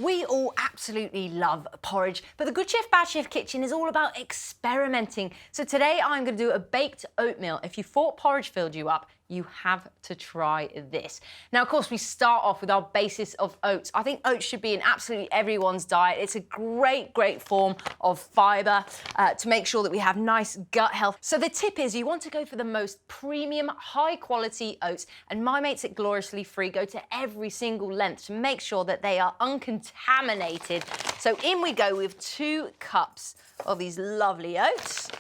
We all absolutely love porridge, but the Good Chef Bad Chef kitchen is all about experimenting. So today I'm going to do a baked oatmeal. If you thought porridge filled you up, you have to try this. Now, of course, we start off with our basis of oats. I think oats should be in absolutely everyone's diet. It's a great form of fiber to make sure that we have nice gut health. So the tip is you want to go for the most premium, high quality oats, and my mates at Gloriously Free go to every single length to make sure that they are uncontaminated. So in we go with 2 cups of these lovely oats.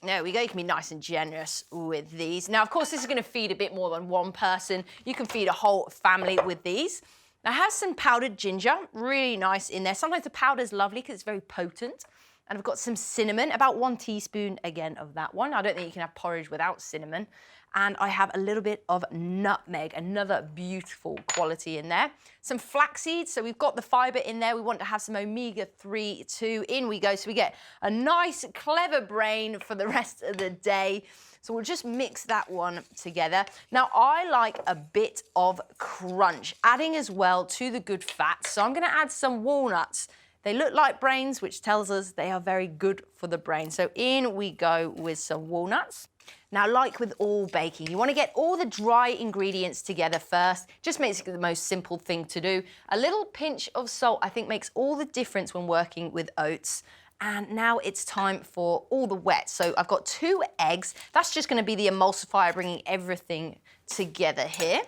There we go, you can be nice and generous with these. Now, of course, this is gonna feed a bit more than one person. You can feed a whole family with these. Now, I have some powdered ginger, really nice in there. Sometimes the powder's lovely because it's very potent. And I've got some cinnamon, about 1 teaspoon, again, of that one. I don't think you can have porridge without cinnamon. And I have a little bit of nutmeg, another beautiful quality in there. Some flax seeds, so we've got the fiber in there. We want to have some omega-3 too. In we go, so we get a nice, clever brain for the rest of the day. So we'll just mix that one together. Now, I like a bit of crunch, adding as well to the good fats. So I'm gonna add some walnuts. They look like brains, which tells us they are very good for the brain. So in we go with some walnuts. Now, like with all baking, you want to get all the dry ingredients together first. Just makes it the most simple thing to do. A little pinch of salt, I think, makes all the difference when working with oats. And now it's time for all the wet. So I've got 2 eggs. That's just going to be the emulsifier bringing everything together here.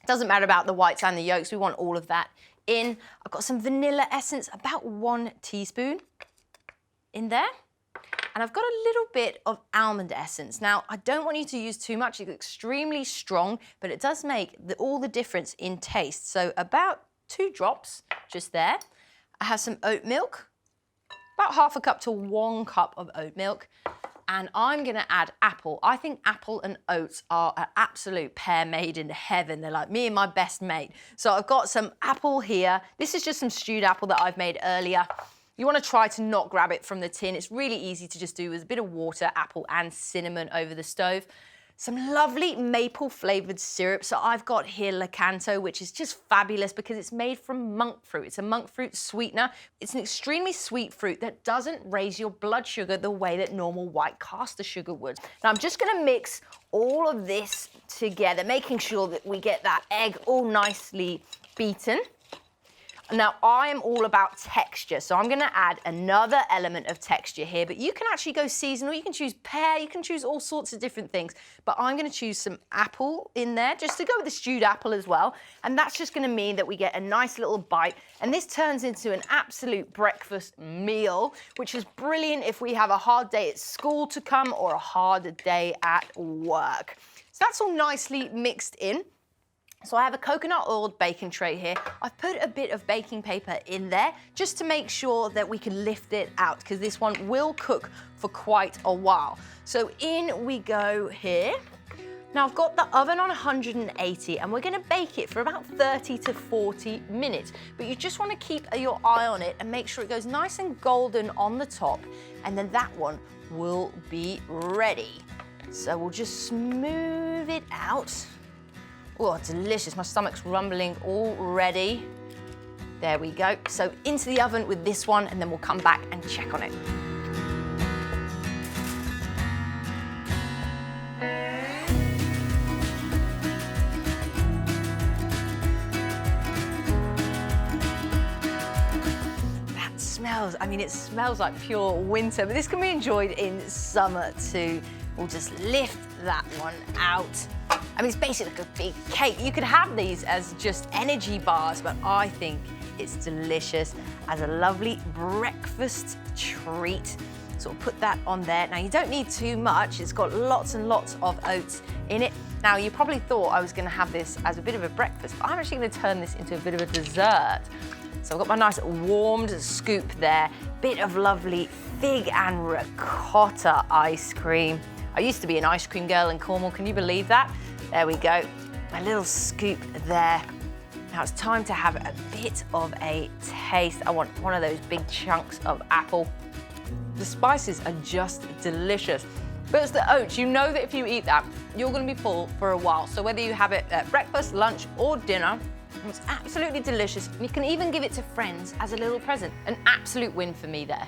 Doesn't matter about the whites and the yolks. We want all of that in. I've got some vanilla essence, about 1 teaspoon in there. And I've got a little bit of almond essence. Now, I don't want you to use too much. It's extremely strong, but it does make all the difference in taste. So about 2 drops just there. I have some oat milk, about half a cup to 1 cup of oat milk. And I'm gonna add apple. I think apple and oats are an absolute pair made in heaven. They're like me and my best mate. So I've got some apple here. This is just some stewed apple that I've made earlier. You want to try to not grab it from the tin. It's really easy to just do with a bit of water, apple and cinnamon over the stove. Some lovely maple flavored syrup. So I've got here Lakanto, which is just fabulous because it's made from monk fruit. It's a monk fruit sweetener. It's an extremely sweet fruit that doesn't raise your blood sugar the way that normal white caster sugar would. Now I'm just gonna mix all of this together, making sure that we get that egg all nicely beaten. Now, I am all about texture, so I'm gonna add another element of texture here, but you can actually go seasonal, you can choose pear, you can choose all sorts of different things, but I'm gonna choose some apple in there, just to go with the stewed apple as well, and that's just gonna mean that we get a nice little bite, and this turns into an absolute breakfast meal, which is brilliant if we have a hard day at school to come or a hard day at work. So that's all nicely mixed in. So I have a coconut oiled baking tray here. I've put a bit of baking paper in there just to make sure that we can lift it out because this one will cook for quite a while. So in we go here. Now I've got the oven on 180 and we're gonna bake it for about 30 to 40 minutes. But you just wanna keep your eye on it and make sure it goes nice and golden on the top, and then that one will be ready. So we'll just smooth it out. Oh, delicious. My stomach's rumbling already. There we go. So into the oven with this one, and then we'll come back and check on it. That smells, I mean, it smells like pure winter, but this can be enjoyed in summer too. We'll just lift that one out. I mean, it's basically like a big cake. You could have these as just energy bars, but I think it's delicious as a lovely breakfast treat. So we'll put that on there. Now, you don't need too much. It's got lots and lots of oats in it. Now, you probably thought I was gonna have this as a bit of a breakfast, but I'm actually gonna turn this into a bit of a dessert. So I've got my nice warmed scoop there, bit of lovely fig and ricotta ice cream. I used to be an ice cream girl in Cornwall, can you believe that? There we go, a little scoop there. Now it's time to have a bit of a taste. I want one of those big chunks of apple. The spices are just delicious. But it's the oats, you know that if you eat that, you're gonna be full for a while. So whether you have it at breakfast, lunch, or dinner, It's absolutely delicious. You can even give it to friends as a little present. An absolute win for me there.